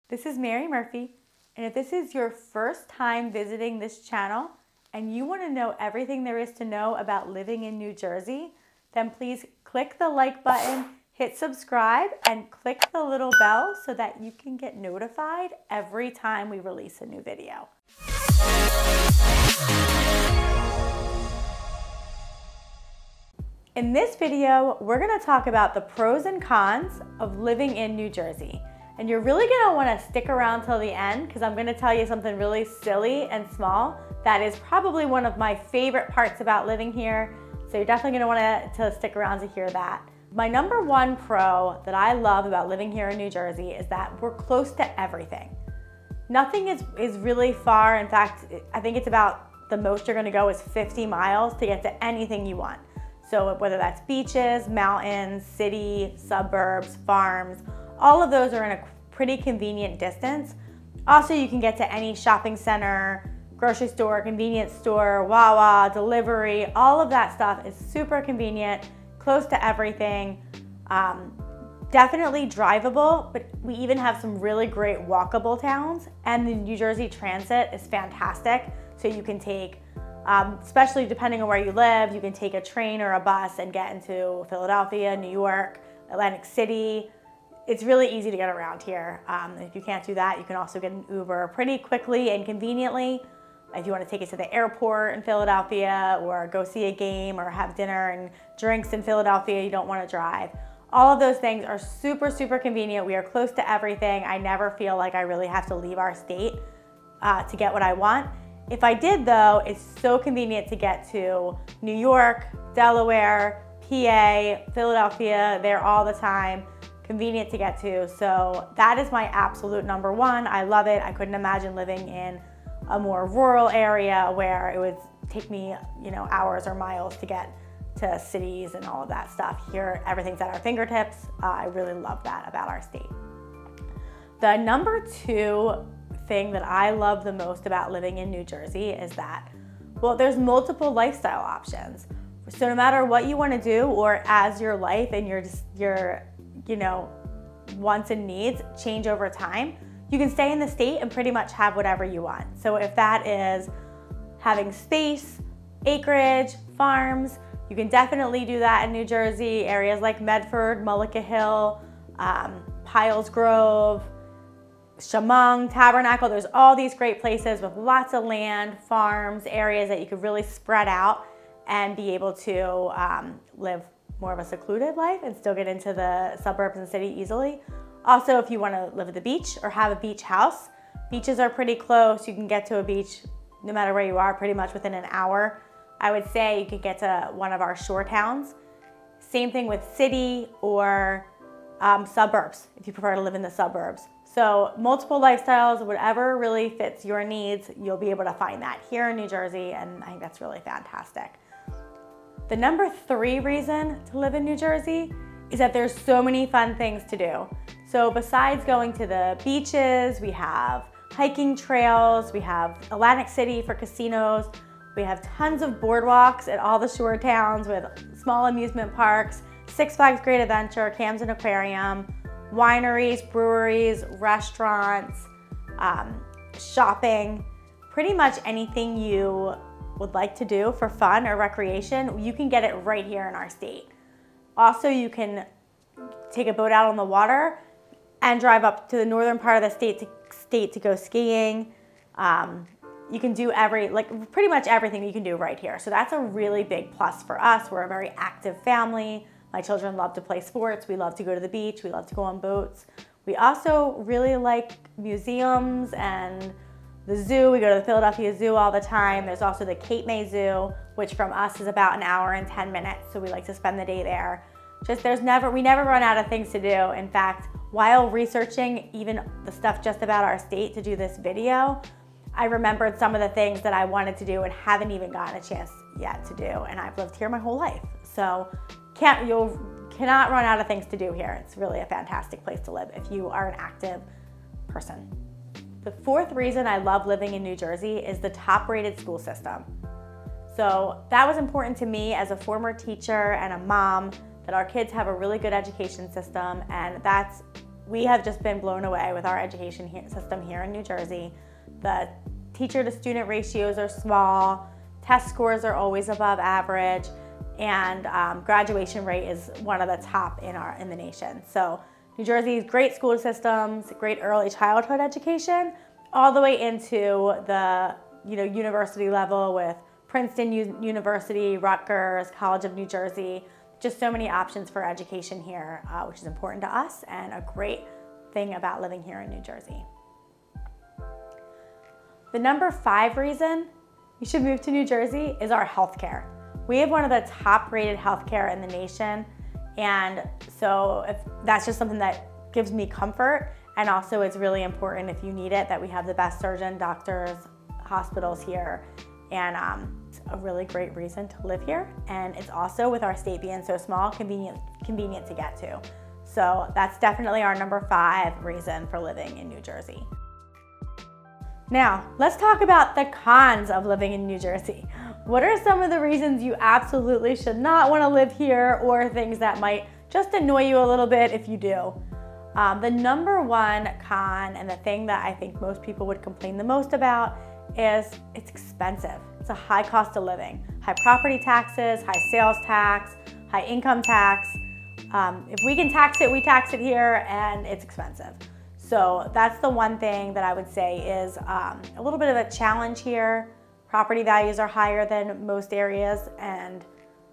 This is Mary Murphy, and if this is your first time visiting this channel and you want to know everything there is to know about living in New Jersey, then please click the like button, hit subscribe, and click the little bell so that you can get notified every time we release a new video. In this video, we're going to talk about the pros and cons of living in New Jersey. And you're really going to want to stick around till the end because I'm going to tell you something really silly and small that is probably one of my favorite parts about living here. So you're definitely going to want to stick around to hear that. My number one pro that I love about living here in New Jersey is that we're close to everything. Nothing is really far. In fact, I think it's about the most you're going to go is 50 miles to get to anything you want. So whether that's beaches, mountains, city, suburbs, farms, all of those are in a pretty convenient distance. Also, you can get to any shopping center, grocery store, convenience store, Wawa, delivery, all of that stuff is super convenient, close to everything. Definitely drivable, but we even have some really great walkable towns, and the New Jersey Transit is fantastic. So you can take, especially depending on where you live, you can take a train or a bus and get into Philadelphia, New York, Atlantic City. It's really easy to get around here. If you can't do that, you can also get an Uber pretty quickly and conveniently. If you want to take it to the airport in Philadelphia or go see a game or have dinner and drinks in Philadelphia, you don't want to drive. All of those things are super, super convenient. We are close to everything. I never feel like I really have to leave our state to get what I want. If I did though, it's so convenient to get to New York, Delaware, PA, Philadelphia, there all the time. Convenient to get to. So that is my absolute number one. I love it. I couldn't imagine living in a more rural area where it would take me, hours or miles to get to cities and all of that stuff. Here, everything's at our fingertips. I really love that about our state. The number two thing that I love the most about living in New Jersey is that, well, there's multiple lifestyle options. So no matter what you want to do, or as your life and your wants and needs change over time, you can stay in the state and pretty much have whatever you want. So if that is having space, acreage, farms, you can definitely do that in New Jersey. Areas like Medford, Mullica Hill, Piles Grove, Chemung, Tabernacle, there's all these great places with lots of land, farms, areas that you could really spread out and be able to live more of a secluded life and still get into the suburbs and city easily. Also, if you want to live at the beach or have a beach house, beaches are pretty close. You can get to a beach no matter where you are pretty much within an hour. I would say you could get to one of our shore towns. Same thing with city or suburbs if you prefer to live in the suburbs. So multiple lifestyles, whatever really fits your needs, you'll be able to find that here in New Jersey, and I think that's really fantastic. The number three reason to live in New Jersey is that there's so many fun things to do. So besides going to the beaches, we have hiking trails, we have Atlantic City for casinos, we have tons of boardwalks at all the shore towns with small amusement parks, Six Flags Great Adventure, Camden Aquarium, wineries, breweries, restaurants, shopping, pretty much anything you would like to do for fun or recreation, you can get it right here in our state. Also, you can take a boat out on the water and drive up to the northern part of the state to go skiing. You can do pretty much everything you can do right here. So that's a really big plus for us. We're a very active family. My children love to play sports. We love to go to the beach. We love to go on boats. We also really like museums and the zoo. We go to the Philadelphia Zoo all the time. There's also the Cape May Zoo, which from us is about an hour and 10 minutes. So we like to spend the day there. We never run out of things to do. In fact, while researching even the stuff just about our state to do this video, I remembered some of the things that I wanted to do and haven't even gotten a chance yet to do. And I've lived here my whole life. So you cannot run out of things to do here. It's really a fantastic place to live if you are an active person. The fourth reason I love living in New Jersey is the top-rated school system. So that was important to me as a former teacher and a mom, that our kids have a really good education system, and that's we have just been blown away with our education system here in New Jersey. The teacher to student ratios are small, test scores are always above average, and graduation rate is one of the top in the nation. So New Jersey's great school systems, great early childhood education, all the way into the university level with Princeton University, Rutgers, College of New Jersey. Just so many options for education here, which is important to us and a great thing about living here in New Jersey. The number 5 reason you should move to New Jersey is our healthcare. We have one of the top rated healthcare in the nation, and so that's just something that gives me comfort, and also it's really important if you need it that we have the best surgeon, doctors, hospitals here, and it's a really great reason to live here. And it's also, with our state being so small, convenient to get to. So that's definitely our number 5 reason for living in New Jersey. Now, let's talk about the cons of living in New Jersey. What are some of the reasons you absolutely should not want to live here, or things that might just annoy you a little bit if you do? The number 1 con, and the thing that I think most people would complain the most about, is it's expensive. It's a high cost of living. High property taxes, high sales tax, high income tax. If we can tax it, we tax it here, and it's expensive. So that's the one thing that I would say is a little bit of a challenge here. Property values are higher than most areas, and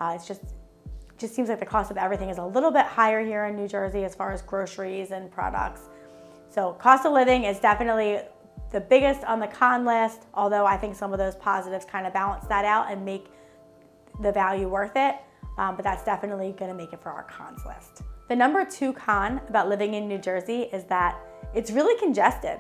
it just seems like the cost of everything is a little bit higher here in New Jersey as far as groceries and products. So cost of living is definitely the biggest on the con list, although I think some of those positives kind of balance that out and make the value worth it, but that's definitely going to make it for our cons list. The number 2 con about living in New Jersey is that it's really congested.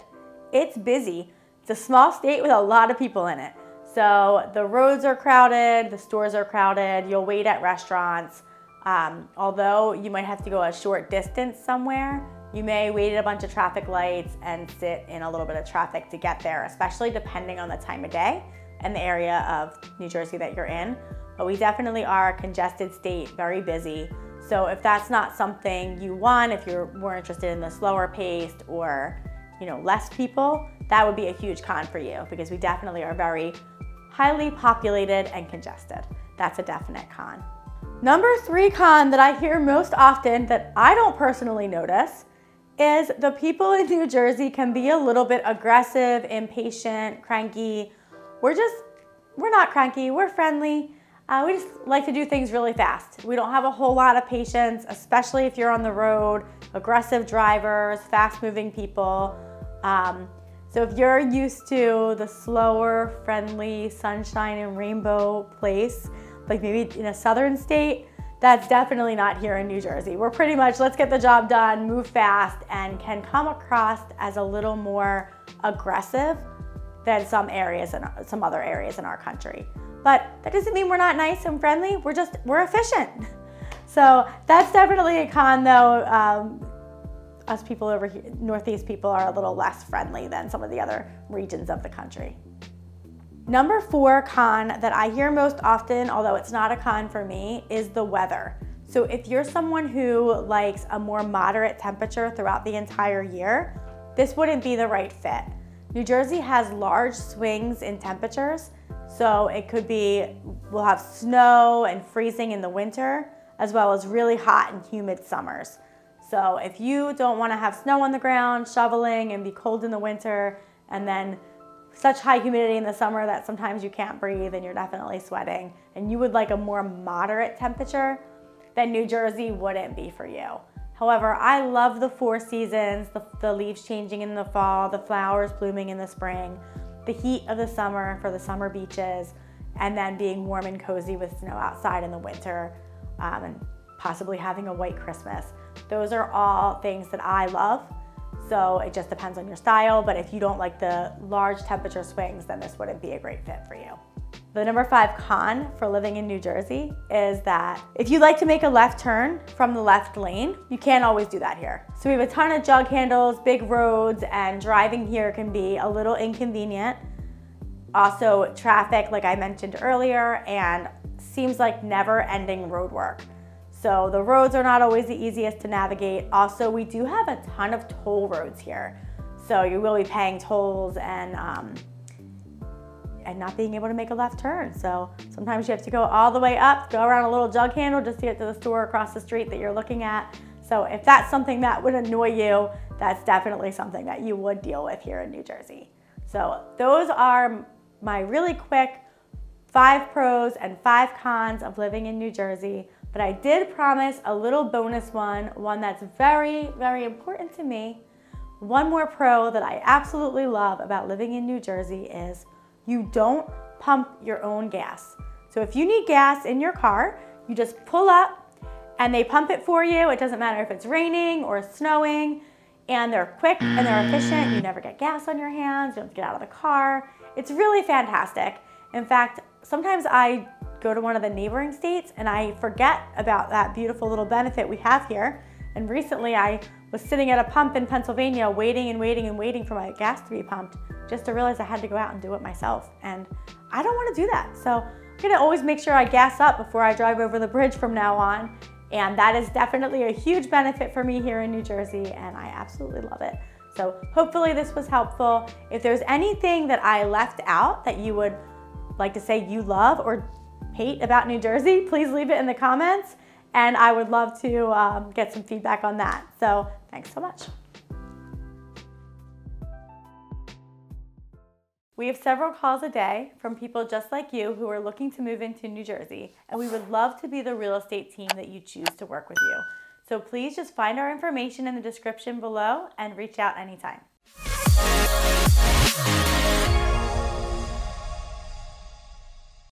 It's busy. It's a small state with a lot of people in it. So the roads are crowded, the stores are crowded, you'll wait at restaurants. Although you might have to go a short distance somewhere, you may wait at a bunch of traffic lights and sit in a little bit of traffic to get there, especially depending on the time of day and the area of New Jersey that you're in. But we definitely are a congested state, very busy. So if that's not something you want, if you're more interested in the slower paced or less people, that would be a huge con for you, because we definitely are very highly populated and congested. That's a definite con. Number 3 con that I hear most often that I don't personally notice is the people in New Jersey can be a little bit aggressive, impatient, cranky. We're not cranky, we're friendly. We just like to do things really fast. We don't have a whole lot of patience, especially if you're on the road, aggressive drivers, fast-moving people. So if you're used to the slower, friendly, sunshine and rainbow place, like maybe in a southern state, that's definitely not here in New Jersey. We're pretty much, let's get the job done, move fast, and can come across as a little more aggressive than some other areas in our country. But that doesn't mean we're not nice and friendly, we're efficient. So that's definitely a con though. Us people over here, Northeast people, are a little less friendly than some of the other regions of the country. Number 4 con that I hear most often, although it's not a con for me, is the weather. So if you're someone who likes a more moderate temperature throughout the entire year, this wouldn't be the right fit. New Jersey has large swings in temperatures, so it could be, we'll have snow and freezing in the winter, as well as really hot and humid summers. So if you don't want to have snow on the ground, shoveling, and be cold in the winter, and then such high humidity in the summer that sometimes you can't breathe and you're definitely sweating, and you would like a more moderate temperature, then New Jersey wouldn't be for you. However, I love the 4 seasons, the leaves changing in the fall, the flowers blooming in the spring, the heat of the summer for the summer beaches, and then being warm and cozy with snow outside in the winter, and possibly having a white Christmas. Those are all things that I love. So it just depends on your style, but if you don't like the large temperature swings, then this wouldn't be a great fit for you. The number 5 con for living in New Jersey is that if you like to make a left turn from the left lane, you can't always do that here. So we have a ton of jug handles, big roads, and driving here can be a little inconvenient. Also, traffic, like I mentioned earlier, and seems like never-ending road work. So the roads are not always the easiest to navigate. Also, we do have a ton of toll roads here. So you will be paying tolls and not being able to make a left turn. So sometimes you have to go all the way up, go around a little jug handle just to get to the store across the street that you're looking at. So if that's something that would annoy you, that's definitely something that you would deal with here in New Jersey. So those are my really quick 5 pros and 5 cons of living in New Jersey. But I did promise a little bonus one that's very, very important to me. One more pro that I absolutely love about living in New Jersey is you don't pump your own gas. So if you need gas in your car, you just pull up and they pump it for you. It doesn't matter if it's raining or snowing, and they're quick and they're efficient. You never get gas on your hands, you don't have to get out of the car. It's really fantastic. In fact, sometimes I go to one of the neighboring states and I forget about that beautiful little benefit we have here. And recently I was sitting at a pump in Pennsylvania waiting and waiting and waiting for my gas to be pumped, just to realize I had to go out and do it myself. And I don't want to do that. So I'm gonna always make sure I gas up before I drive over the bridge from now on. And that is definitely a huge benefit for me here in New Jersey, and I absolutely love it. So hopefully this was helpful. If there's anything that I left out that you would like to say you love or hate about New Jersey, please leave it in the comments, and I would love to get some feedback on that. So thanks so much. We have several calls a day from people just like you who are looking to move into New Jersey, and we would love to be the real estate team that you choose to work with you. So please just find our information in the description below and reach out anytime.